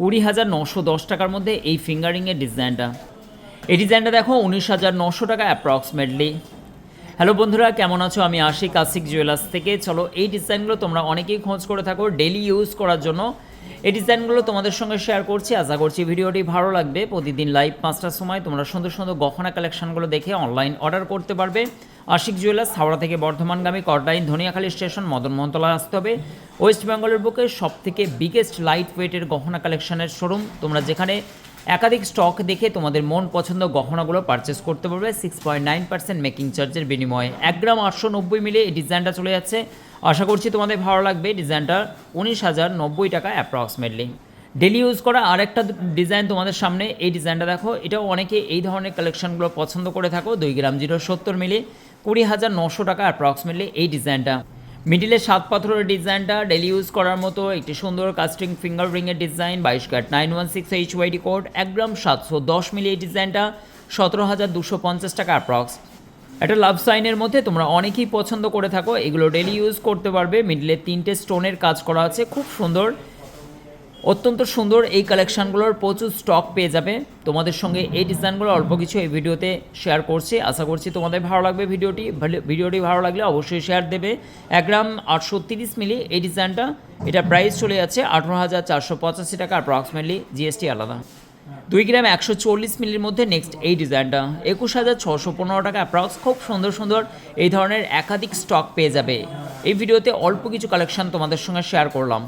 20,910 টাকার মধ্যে এই ফিঙ্গারিংয়ের ডিজাইনটা। এই ডিজাইনটা দেখো 19,900 টাকা অ্যাপ্রক্সিমেটলি। হ্যালো বন্ধুরা, কেমন আছো? আমি আশিক আশিক জুয়েলার্স থেকে। চলো, এই ডিজাইনগুলো তোমরা অনেকেই খোঁজ করে থাকো ডেলি ইউজ করার জন্য। এই ডিজাইনগুলো তোমাদের সঙ্গে শেয়ার করছি। আশা করছি ভিডিওটি ভালো লাগবে। প্রতিদিন লাইভ 5টার সময় তোমরা সুন্দর সুন্দর গহনা কালেকশনগুলো দেখে অনলাইন অর্ডার করতে পারবে। আশিক জুয়েলার্স, হাওড়া থেকে বর্ধমানগামী করলাইন ধনিয়াখালী স্টেশন মদন মোহনতলা আসতে হবে। ওয়েস্ট বেঙ্গলের বুকে সবথেকে বিগেস্ট লাইট ওয়েটের গহনা কালেকশনের শোরুম, তোমরা যেখানে একাধিক স্টক দেখে তোমাদের মন পছন্দ গহনাগুলো পারচেস করতে পারবে 6.9% মেকিং চার্জের বিনিময়ে। 1 গ্রাম 890 মিলে এই ডিজাইনটা চলে যাচ্ছে। আশা করছি তোমাদের ভালো লাগবে। ডিজাইনটা 19,090 টাকা অ্যাপ্রক্সিমেটলি। ডেলি ইউজ করা আরেকটা ডিজাইন তোমাদের সামনে। এই ডিজাইনটা দেখো, এটাও অনেকে এই ধরনের কালেকশনগুলো পছন্দ করে থাকো। 2 গ্রাম 070 মিলি, 20,900 টাকা অ্যাপ্রক্সিমেটলি এই ডিজাইনটা। মিডিলে 7 পাথরের ডিজাইনটা ডেলি ইউজ করার মতো একটি সুন্দর কাস্টিং ফিঙ্গার রিংয়ের design. 22 carat 916 HYD code, 1 gram 710 milli এই ডিজাইনটা, 17,250 টাকা অ্যাপ্রক্স। একটা লাভ সাইনের মধ্যে তোমরা অনেকেই পছন্দ করে থাকো, এগুলো ডেলি ইউজ করতে পারবে। মিডলে 3টে স্টোনের কাজ করা আছে, খুব সুন্দর, অত্যন্ত সুন্দর। এই কালেকশানগুলোর প্রচুর স্টক পেয়ে যাবে। তোমাদের সঙ্গে এই ডিজাইনগুলো অল্প কিছু এই ভিডিওতে শেয়ার করছি। আশা করছি তোমাদের ভালো লাগবে ভিডিওটি ভালো লাগলে অবশ্যই শেয়ার দেবে। 1 গ্রাম 830 মিলি এই ডিজাইনটা, এটা প্রাইস চলে যাচ্ছে 18,485 টাকা অ্যাপ্রক্সিমেটলি, জিএসটি আলাদা। 2 গ্রাম 140 মিলির মধ্যে নেক্সট এই ডিজাইনটা 21,615 টাকা অ্যাপ্রক্স। খুব সুন্দর সুন্দর এই ধরনের একাধিক স্টক পেয়ে যাবে। এই ভিডিওতে অল্প কিছু কালেকশান তোমাদের সঙ্গে শেয়ার করলাম।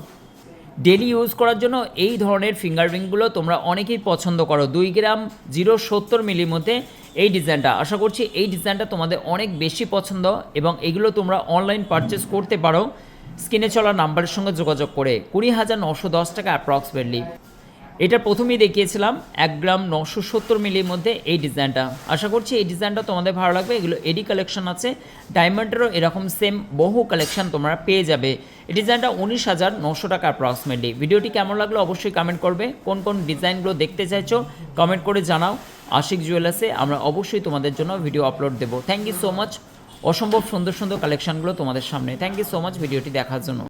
ডেলি ইউজ করার জন্য এই ধরনের ফিঙ্গার রিংগুলো তোমরা অনেকেই পছন্দ করো। 2 গ্রাম 070 মিলির মধ্যে এই ডিজাইনটা। আশা করছি এই ডিজাইনটা তোমাদের অনেক বেশি পছন্দ এবং এগুলো তোমরা অনলাইন পারচেস করতে পারো স্ক্রিনে চলা নাম্বারের সঙ্গে যোগাযোগ করে। 20,910 টাকা অ্যাপ্রক্সিমেটলি। এটা প্রথমেই দেখিয়েছিলাম 1 গ্রাম 970 মিলির মধ্যে এই ডিজাইনটা। আশা করছি এই ডিজাইনটা তোমাদের ভালো লাগবে। এগুলো এডি কালেকশন আছে, ডায়মন্ডেরও এরকম সেম বহু কালেকশন তোমরা পেয়ে যাবে। এই ডিজাইনটা 19,900 টাকা অ্যাপ্রক্সিমেটলি। ভিডিওটি কেমন লাগলো অবশ্যই কমেন্ট করবে। কোন কোন ডিজাইনগুলো দেখতে চাইছো কমেন্ট করে জানাও। আশিক জুয়েলার্সে আমরা অবশ্যই তোমাদের জন্য ভিডিও আপলোড দেবো। Thank you so much. অসম্ভব সুন্দর সুন্দর কালেকশনগুলো তোমাদের সামনে। থ্যাংক ইউ সো মাচ ভিডিওটি দেখার জন্য।